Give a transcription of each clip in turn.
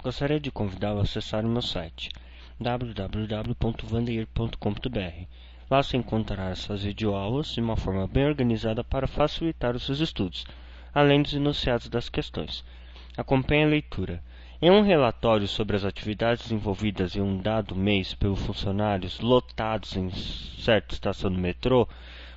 Gostaria de convidá-lo a acessar o meu site www.vandeir.com.br. Lá você encontrará essas videoaulas de uma forma bem organizada para facilitar os seus estudos, além dos enunciados das questões. Acompanhe a leitura. Em um relatório sobre as atividades desenvolvidas em um dado mês pelos funcionários lotados em certa estação do metrô,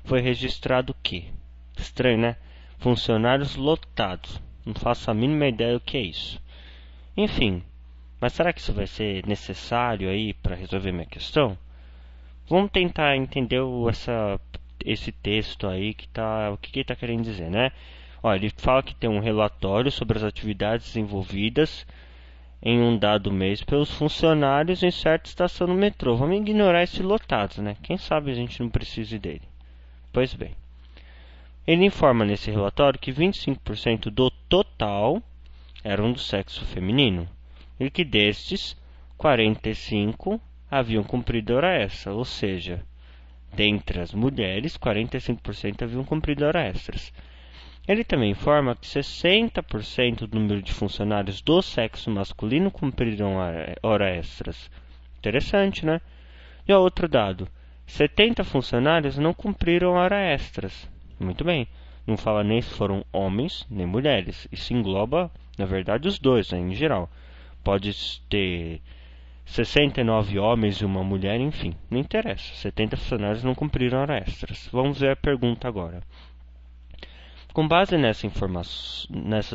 foi registrado que... Estranho, né? Funcionários lotados. Não faço a mínima ideia do que é isso. Enfim, mas será que isso vai ser necessário aí para resolver minha questão? Vamos tentar entender esse texto aí o que ele está querendo dizer, né? Olha, ele fala que tem um relatório sobre as atividades desenvolvidas em um dado mês pelos funcionários em certa estação no metrô. Vamos ignorar esse lotados, né? Quem sabe a gente não precise dele. Pois bem, ele informa nesse relatório que 25% do total eram do sexo feminino e que destes, 45 haviam cumprido hora extra, ou seja, dentre as mulheres, 45% haviam cumprido hora extras. Ele também informa que 60% do número de funcionários do sexo masculino cumpriram hora extras. Interessante, né? E o outro dado, 70 funcionários não cumpriram hora extras. Muito bem, não fala nem se foram homens nem mulheres. Isso engloba, na verdade, os dois, né, em geral. Pode ter 69 homens e uma mulher, enfim, não interessa. 70 funcionários não cumpriram hora extras. Vamos ver a pergunta agora. Com base nessas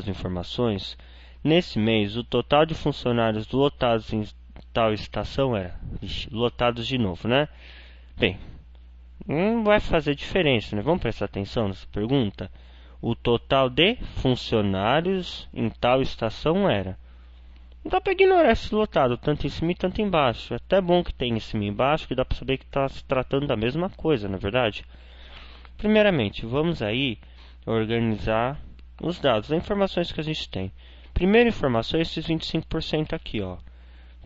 informações, nesse mês, o total de funcionários lotados em tal estação era... lotados de novo, né? Bem, não vai fazer diferença, né? Vamos prestar atenção nessa pergunta? O total de funcionários em tal estação era... Não dá para ignorar esse lotado, tanto em cima e tanto embaixo. É até bom que tem em cima e embaixo, que dá para saber que está se tratando da mesma coisa, não é verdade? Primeiramente, vamos aí organizar os dados, as informações que a gente tem. Primeira informação, esses 25% aqui, ó.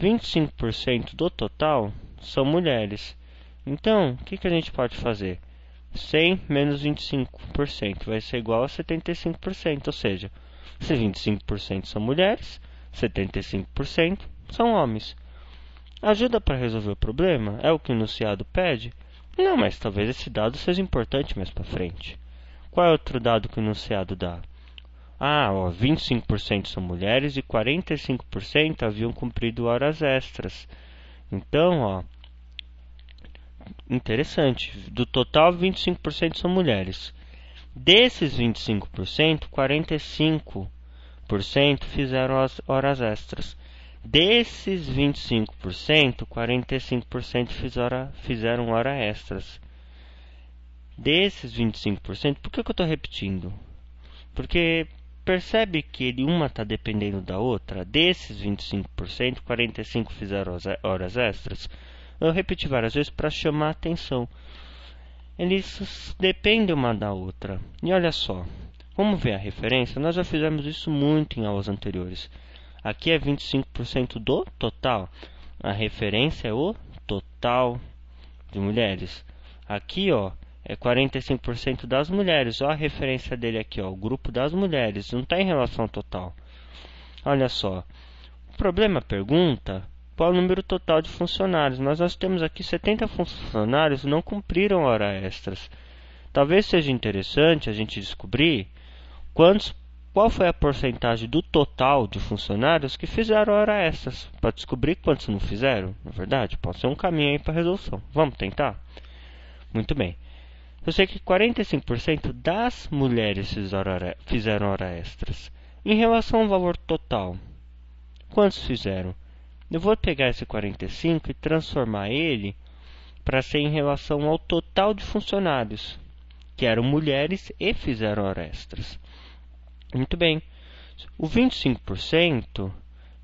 25% do total são mulheres. Então, o que a gente pode fazer? 100 menos 25% vai ser igual a 75%, ou seja, se 25% são mulheres, 75% são homens. Ajuda para resolver o problema? É o que o enunciado pede? Não, mas talvez esse dado seja importante mais para frente. Qual é outro dado que o enunciado dá? Ah, ó, 25% são mulheres e 45% haviam cumprido horas extras. Então, ó, interessante. Do total, 25% são mulheres. Desses 25%, 45% fizeram as horas extras. Desses 25%, 45% fizeram horas extras. Desses 25%, por que eu estou repetindo? Porque percebe que uma está dependendo da outra. Desses 25%, 45% fizeram horas extras. Eu repeti várias vezes para chamar a atenção. Eles dependem uma da outra. E olha só, vamos ver a referência? Nós já fizemos isso muito em aulas anteriores. Aqui é 25% do total. A referência é o total de mulheres. Aqui, ó, é 45% das mulheres. Olha a referência dele aqui, ó, o grupo das mulheres. Não está em relação ao total. Olha só. O problema pergunta qual é o número total de funcionários. Nós temos aqui 70 funcionários que não cumpriram horas extras. Talvez seja interessante a gente descobrir qual foi a porcentagem do total de funcionários que fizeram horas extras. Para descobrir quantos não fizeram. Na verdade, pode ser um caminho aí para a resolução. Vamos tentar? Muito bem. Eu sei que 45% das mulheres fizeram horas extras. Em relação ao valor total, quantos fizeram? Eu vou pegar esse 45 e transformar ele para ser em relação ao total de funcionários, que eram mulheres e fizeram horas extras. Muito bem. O 25%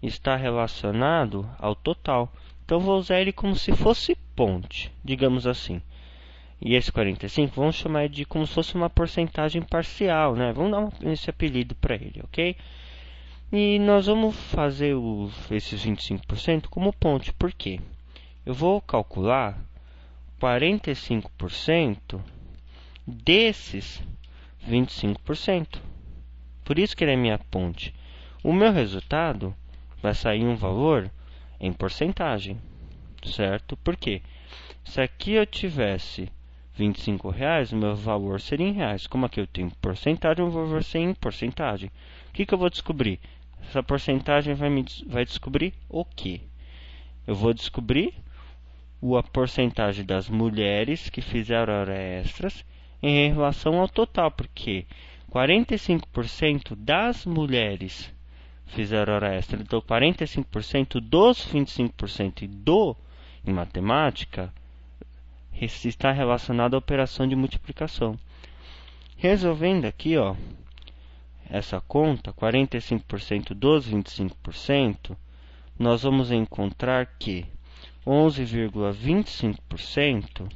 está relacionado ao total. Então, vou usar ele como se fosse ponte, digamos assim. E esse 45, vamos chamar de como se fosse uma porcentagem parcial, né? Vamos dar esse apelido para ele, ok? E nós vamos fazer esses 25% como ponte. Por quê? Eu vou calcular 45% desses 25%. Por isso que ele é minha ponte. O meu resultado vai sair um valor em porcentagem, certo? Por quê? Se aqui eu tivesse R$ 25, o meu valor seria em reais. Como aqui eu tenho porcentagem, o valor seria em porcentagem. O que eu vou descobrir? Essa porcentagem vai descobrir o quê? Eu vou descobrir a porcentagem das mulheres que fizeram horas extras em relação ao total, porque 45% das mulheres fizeram hora extra. Então, 45% dos 25% em matemática está relacionado à operação de multiplicação. Resolvendo aqui, ó, essa conta, 45% dos 25%, nós vamos encontrar que 11,25%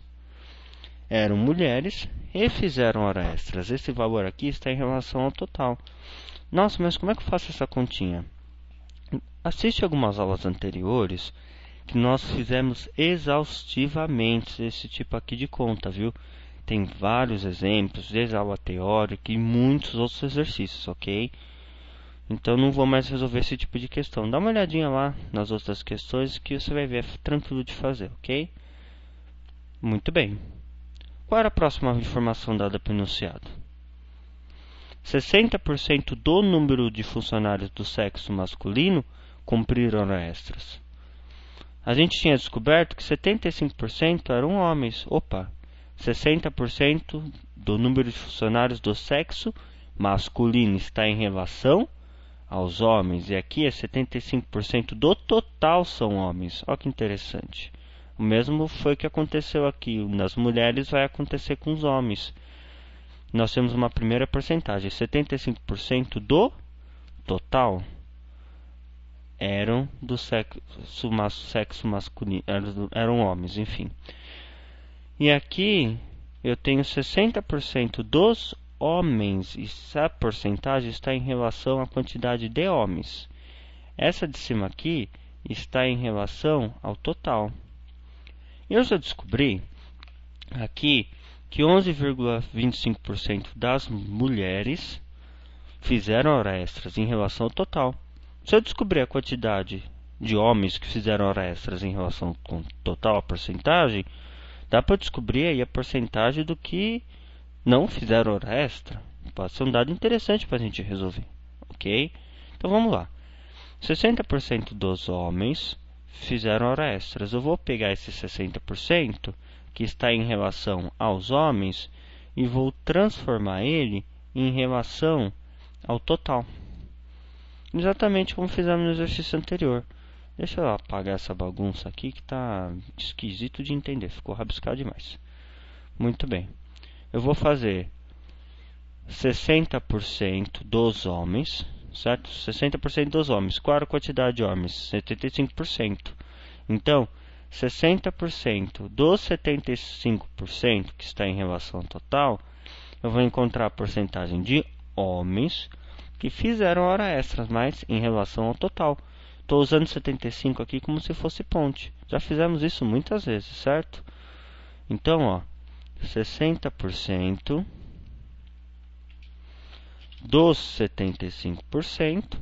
eram mulheres e fizeram hora extras. Esse valor aqui está em relação ao total. Nossa, mas como é que eu faço essa continha? Assiste algumas aulas anteriores que nós fizemos exaustivamente esse tipo aqui de conta, viu? Tem vários exemplos, desde a aula teórica e muitos outros exercícios, ok? Então não vou mais resolver esse tipo de questão. Dá uma olhadinha lá nas outras questões que você vai ver tranquilo de fazer, ok? Muito bem. Qual era a próxima informação dada pelo enunciado? 60% do número de funcionários do sexo masculino cumpriram horas extras. A gente tinha descoberto que 75% eram homens. Opa! 60% do número de funcionários do sexo masculino está em relação aos homens. E aqui é 75% do total são homens. Olha que interessante. O mesmo foi que aconteceu aqui. Nas mulheres vai acontecer com os homens. Nós temos uma primeira porcentagem. 75% do total eram do sexo masculino, eram homens, enfim. E aqui eu tenho 60% dos homens, e essa porcentagem está em relação à quantidade de homens. Essa de cima aqui está em relação ao total. Eu já descobri aqui que 11,25% das mulheres fizeram horas extras em relação ao total. Se eu descobrir a quantidade de homens que fizeram horas extras em relação com total a porcentagem, dá para descobrir aí a porcentagem do que não fizeram hora extra. Pode ser um dado interessante para a gente resolver, ok? Então vamos lá. 60% dos homens fizeram horas extras. Eu vou pegar esse 60% que está em relação aos homens e vou transformar ele em relação ao total. Exatamente como fizemos no exercício anterior. Deixa eu apagar essa bagunça aqui que está esquisito de entender. Ficou rabiscado demais. Muito bem. Eu vou fazer 60% dos homens, certo? 60% dos homens. Qual era a quantidade de homens? 75%. Então, 60% dos 75% que está em relação ao total, eu vou encontrar a porcentagem de homens que fizeram hora extras, mas em relação ao total. Estou usando 75 aqui como se fosse ponte. Já fizemos isso muitas vezes, certo? Então, ó, 60% dos 75%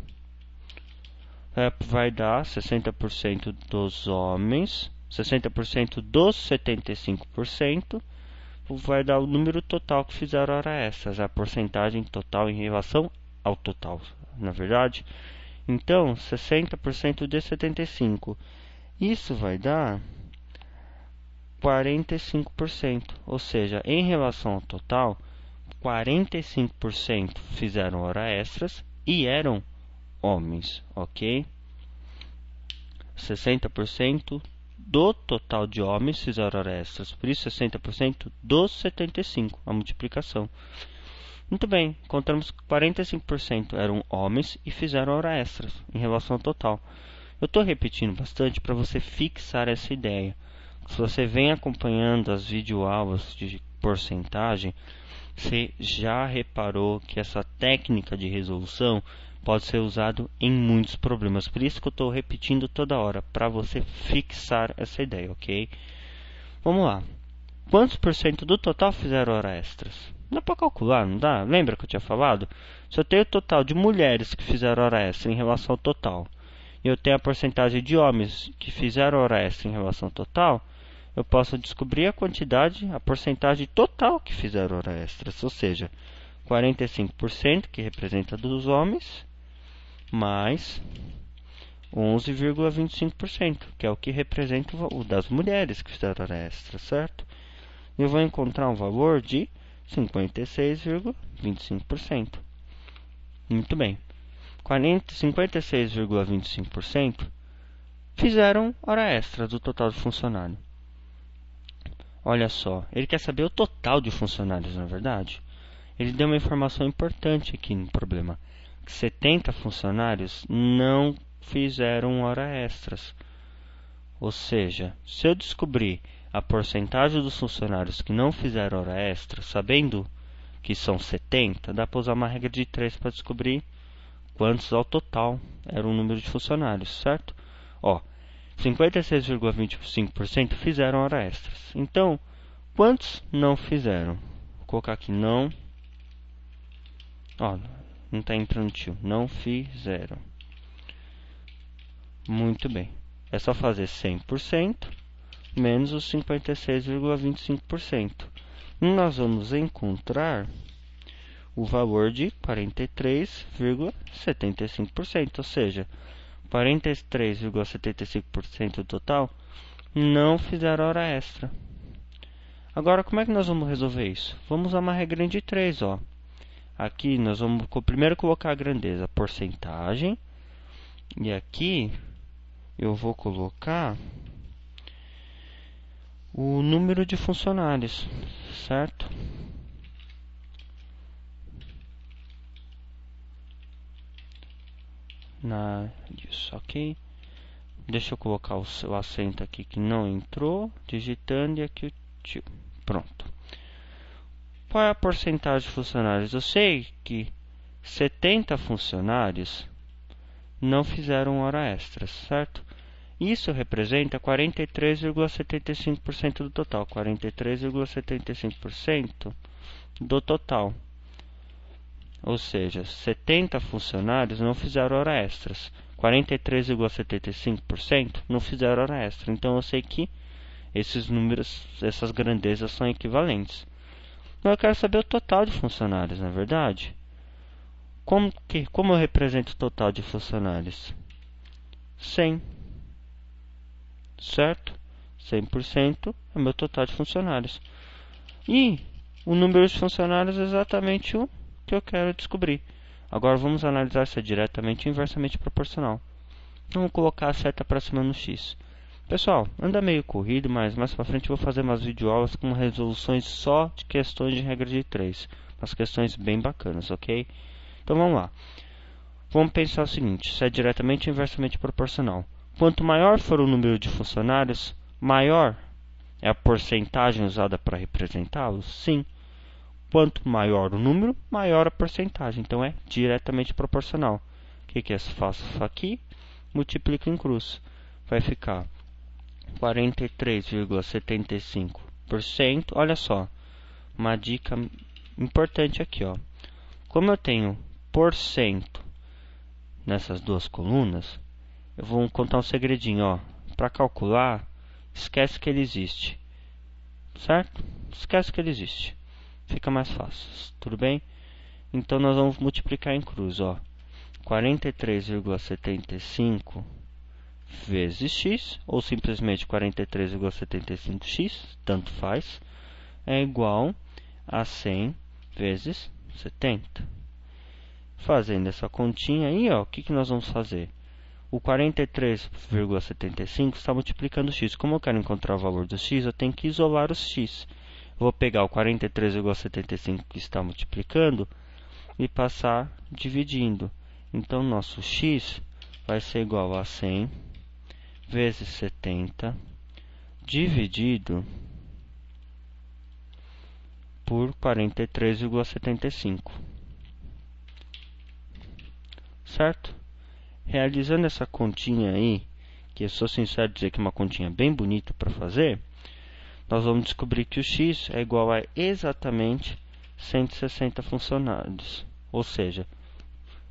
vai dar 60% dos homens, 60% dos 75% vai dar o número total que fizeram hora extras, a porcentagem total em relação ao total, na verdade. Então, 60% de 75%. Isso vai dar 45%. Ou seja, em relação ao total, 45% fizeram hora extras e eram homens, ok? 60% do total de homens fizeram hora extras. Por isso, 60% dos 75%, a multiplicação. Muito bem, encontramos que 45% eram homens e fizeram hora extras em relação ao total. Eu estou repetindo bastante para você fixar essa ideia. Se você vem acompanhando as videoaulas de porcentagem, você já reparou que essa técnica de resolução pode ser usada em muitos problemas. Por isso que eu estou repetindo toda hora, para você fixar essa ideia, ok? Vamos lá. Quantos por cento do total fizeram hora extras? Dá para calcular, não dá? Lembra que eu tinha falado? Se eu tenho o total de mulheres que fizeram hora extra em relação ao total, e eu tenho a porcentagem de homens que fizeram hora extra em relação ao total, eu posso descobrir a porcentagem total que fizeram hora extra, ou seja, 45% que representa dos homens, mais 11,25%, que é o que representa o das mulheres que fizeram hora extra, certo? Eu vou encontrar um valor de 56,25%. Muito bem. 56,25% fizeram hora extra do total de funcionário. Olha só, ele quer saber o total de funcionários, na verdade. Ele deu uma informação importante aqui no problema. Que 70 funcionários não fizeram hora extras. Ou seja, se eu descobrir a porcentagem dos funcionários que não fizeram hora extra, sabendo que são 70, dá para usar uma regra de 3 para descobrir quantos ao total era o número de funcionários, certo? Ó, 56,25% fizeram hora extras. Então, quantos não fizeram? Vou colocar aqui não. Ó, não está entrando tio. Não fizeram. Muito bem. É só fazer 100% menos os 56,25%. Nós vamos encontrar o valor de 43,75%, ou seja, 43,75% do total não fizeram hora extra. Agora, como é que nós vamos resolver isso? Vamos usar uma regra de 3, ó. Aqui nós vamos primeiro colocar a grandeza, porcentagem, e aqui eu vou colocar o número de funcionários, certo? Isso, ok. Deixa eu colocar o acento aqui que não entrou, digitando, e aqui o tio. Pronto. Qual é a porcentagem de funcionários? Eu sei que 70 funcionários não fizeram hora extras, certo? Isso representa 43,75% do total. 43,75% do total. Ou seja, 70 funcionários não fizeram hora extras. 43,75% não fizeram hora extra. Então eu sei que esses números, essas grandezas são equivalentes. Então eu quero saber o total de funcionários, na verdade. Como eu represento o total de funcionários? 100. Certo? 100% é o meu total de funcionários. E o número de funcionários é exatamente o que eu quero descobrir. Agora vamos analisar se é diretamente ou inversamente proporcional. Vamos colocar a seta para cima no X. Pessoal, anda meio corrido, mas mais para frente eu vou fazer umas videoaulas com resoluções só de questões de regra de 3. Umas questões bem bacanas, ok? Então vamos lá. Vamos pensar o seguinte, se é diretamente ou inversamente proporcional. Quanto maior for o número de funcionários, maior é a porcentagem usada para representá-los? Sim. Quanto maior o número, maior a porcentagem. Então é diretamente proporcional. O que eu faço aqui? Multiplico em cruz. Vai ficar 43,75%. Olha só, uma dica importante aqui, ó. Como eu tenho porcento nessas duas colunas, eu vou contar um segredinho, ó. Para calcular, esquece que ele existe, certo? Esquece que ele existe. Fica mais fácil, tudo bem? Então nós vamos multiplicar em cruz, ó. 43,75 vezes x, ou simplesmente 43,75x, tanto faz, é igual a 100 vezes 70. Fazendo essa continha aí, ó, o que nós vamos fazer? O 43,75 está multiplicando x. Como eu quero encontrar o valor do x, eu tenho que isolar os x. Vou pegar o 43,75 que está multiplicando e passar dividindo. Então, nosso x vai ser igual a 100 vezes 70 dividido por 43,75. Certo? Realizando essa continha aí, que eu sou sincero dizer que é uma continha bem bonita para fazer, nós vamos descobrir que o x é igual a exatamente 160 funcionários. Ou seja,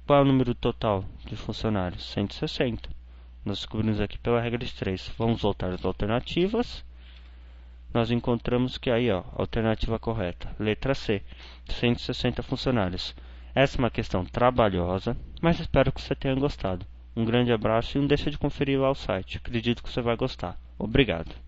qual é o número total de funcionários? 160. Nós descobrimos aqui pela regra de 3. Vamos voltar às alternativas. Nós encontramos que aí, ó, alternativa correta, letra C, 160 funcionários. Essa é uma questão trabalhosa, mas espero que você tenha gostado. Um grande abraço e não deixe de conferir lá o site. Acredito que você vai gostar. Obrigado.